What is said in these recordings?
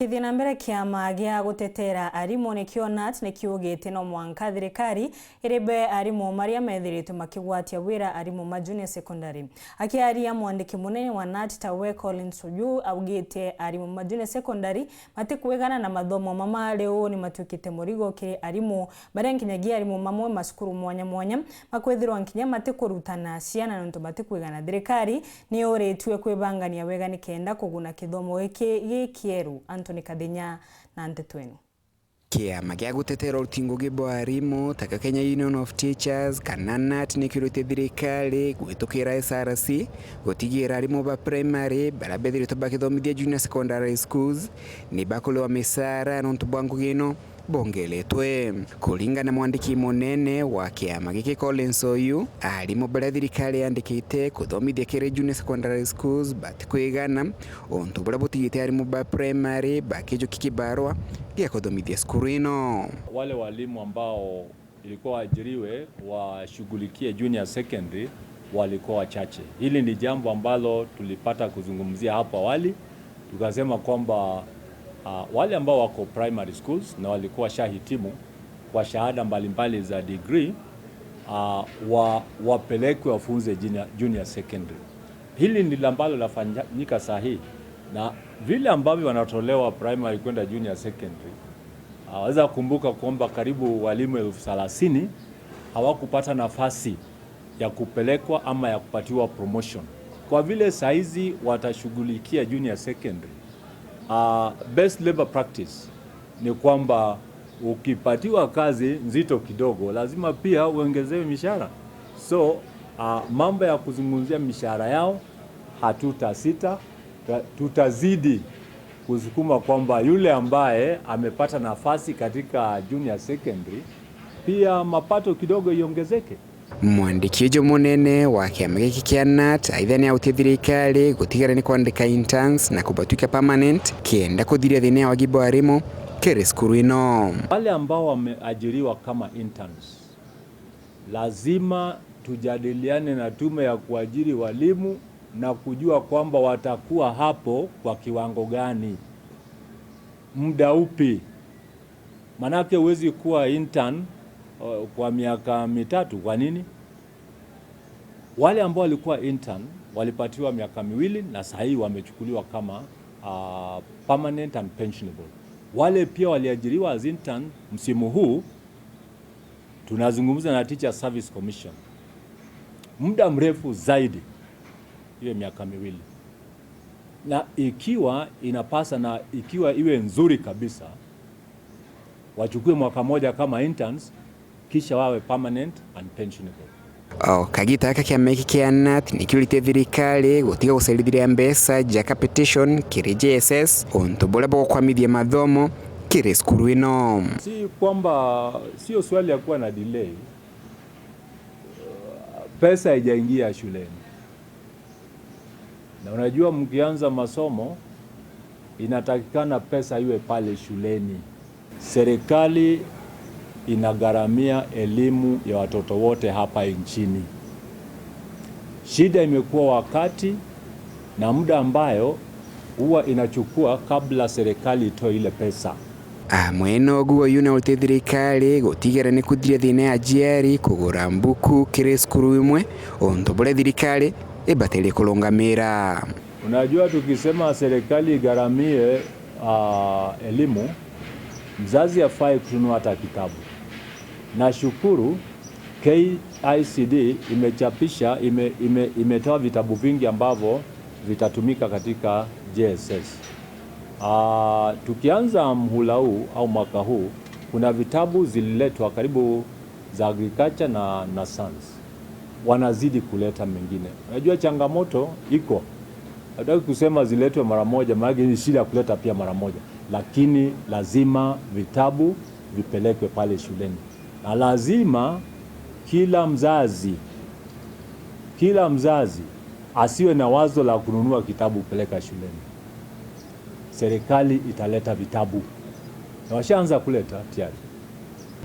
Githina mbere kiama gia gutetera arimu ni KUNAT ni kiugite no mwanka thirikari iribe arimu maria methiritu makigwatia wira arimu ma junior secondary. Akiaria mwandiki munene wa NAT tawe Collins Uyu augite arimu ma junior secondary matikuegana na mathomo mama leo ni matukite murigo kiri arimu bare nkinyagia arimu mamwe masukuru mwanya mwanya makwethirwa nkinya matikurutana ciana nonto matikuegana thirikari ni oretwe kwibangania wega ni kenda kuguna kithomo gikieru Kadenya na Ntetwenu. Kiama gia gutetera urutingo gibwa arimu taka Kenya Union of Teachers kana NAT ni kirute thirikari gwitukira SRC gutigira arimu ba primary barabethire tobakithomithia junior secondary schools ni bakolewa misara nontu bwangu gino bongeletwe kulingana mwandiki munene wa kiama giki Collins Uyu arimu bara thirikari yandikite kuthomithia kire junior secondary schools batikuigana ontu bara butigite arimu ba primary bakijo kikibarwa gia kuthomithia skuru ino. Wale walimu ambao ilikuwa ajiriwe washughulikie junior secondary walikuwa wachache. Hili ni jambo ambalo tulipata kuzungumzia hapo awali, tukasema kwamba wale ambao wako primary schools na walikuwa shahitimu kwa shahada mbalimbali za degree wapelekwe wafunze junior secondary. Hili ndilo ambalo lafanyika sahihi, na vile ambavyo wanatolewa primary kwenda junior secondary waweza kumbuka kwamba karibu walimu 30,000 hawakupata nafasi ya kupelekwa ama ya kupatiwa promotion. Kwa vile saizi watashughulikia junior secondary, best labor practice ni kwamba ukipatiwa kazi nzito kidogo lazima pia uongezewe mishahara. So mambo ya kuzungumzia mishahara yao hatutasita, tutazidi kusukuma kwamba yule ambaye amepata nafasi katika junior secondary pia mapato kidogo iongezeke. Mwandikio munene wa kiama giki kia NAT aithani auti thirikari gutigara ni kwandika interns na kubatuika permanent kenda kuthiria thina wa gibo arimu kiri skuru ino. Wale ambao wameajiriwa kama interns lazima tujadiliane na tume ya kuajiri walimu na kujua kwamba watakuwa hapo kwa kiwango gani, muda upi. Manake huwezi kuwa intern kwa miaka mitatu. Kwa nini? Wale ambao walikuwa intern walipatiwa miaka 2 na sahi wamechukuliwa kama permanent and pensionable. Wale pia waliajiriwa as intern msimu huu tunazungumza na Teacher Service Commission muda mrefu zaidi, hiyo miaka 2. Na ikiwa inapasa na ikiwa iwe nzuri kabisa wachukue mwaka moja kama interns kisha wawe permanent and pensionable. Kagita aka kiama giki kia NAT ni kiurite thirikari gutiga gucerithia mbesa jaka petition kiri JSS onto bora bokwamithia mathomo kiri skuru ino. Si kwamba sio swali ya kuwa na delay, pesa haijaingia shuleni. Na unajua mkianza masomo inatakikana pesa iwe pale shuleni. Serikali inagharamia elimu ya watoto wote hapa nchini. Shida imekuwa wakati na muda ambayo huwa inachukua kabla serikali itoe ile pesa. Mweno guo yuna uti thirikari gutigera ni kuthiria thina ya jiari kugura mbuku kiri skuru imwe onto bore thirikari ibatele kulongamira. Unajua tukisema serikali igaramie elimu, mzazi afai kununua hata kitabu. Na shukuru KICD imechapisha imetoa vitabu vingi ambavyo vitatumika katika JSS. Tukianza mhula huu au mwaka huu kuna vitabu zililetwa karibu za agriculture na science. Wanazidi kuleta mengine. Unajua changamoto iko. Hataki kusema ziletwe mara moja, maana ni shida kuleta pia mara moja. Lakini lazima vitabu vipelekwe pale shuleni. Na lazima kila mzazi asiwe na wazo la kununua kitabu kupeleka shuleni. Serikali italeta vitabu. Na washaanza kuleta tayari.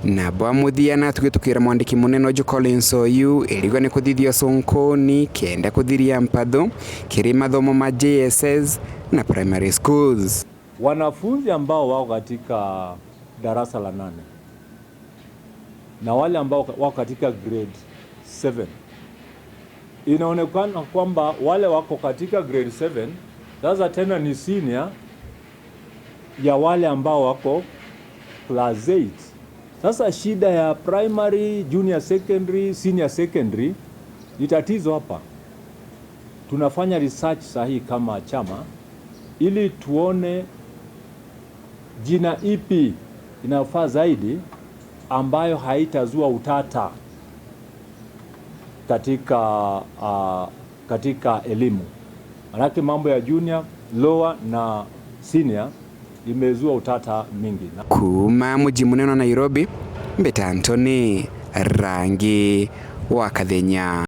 Na bwamuthia na tugitukira mwandiki munene Ojo Collins Uyu erigwa ni kuthithia sonkoni kenda kuthiria mpatho kiri mathomo ma JSS na primary schools. wanafunzi ambao wako katika darasa la 8 na wale ambao wako katika grade 7, inaonekana kwamba wale wako katika grade 7 sasa tena ni senior ya wale ambao wako class 8. Sasa shida ya primary, junior secondary, senior secondary ni tatizo hapa. Tunafanya research sahihi kama chama ili tuone jina ipi inafaa zaidi ambayo haitazua utata katika elimu. Manake mambo ya junior, lower na senior imezua utata mingi. Kuma mji munene wa Nairobi, Mbeta Antony, rangi wa Kathenya.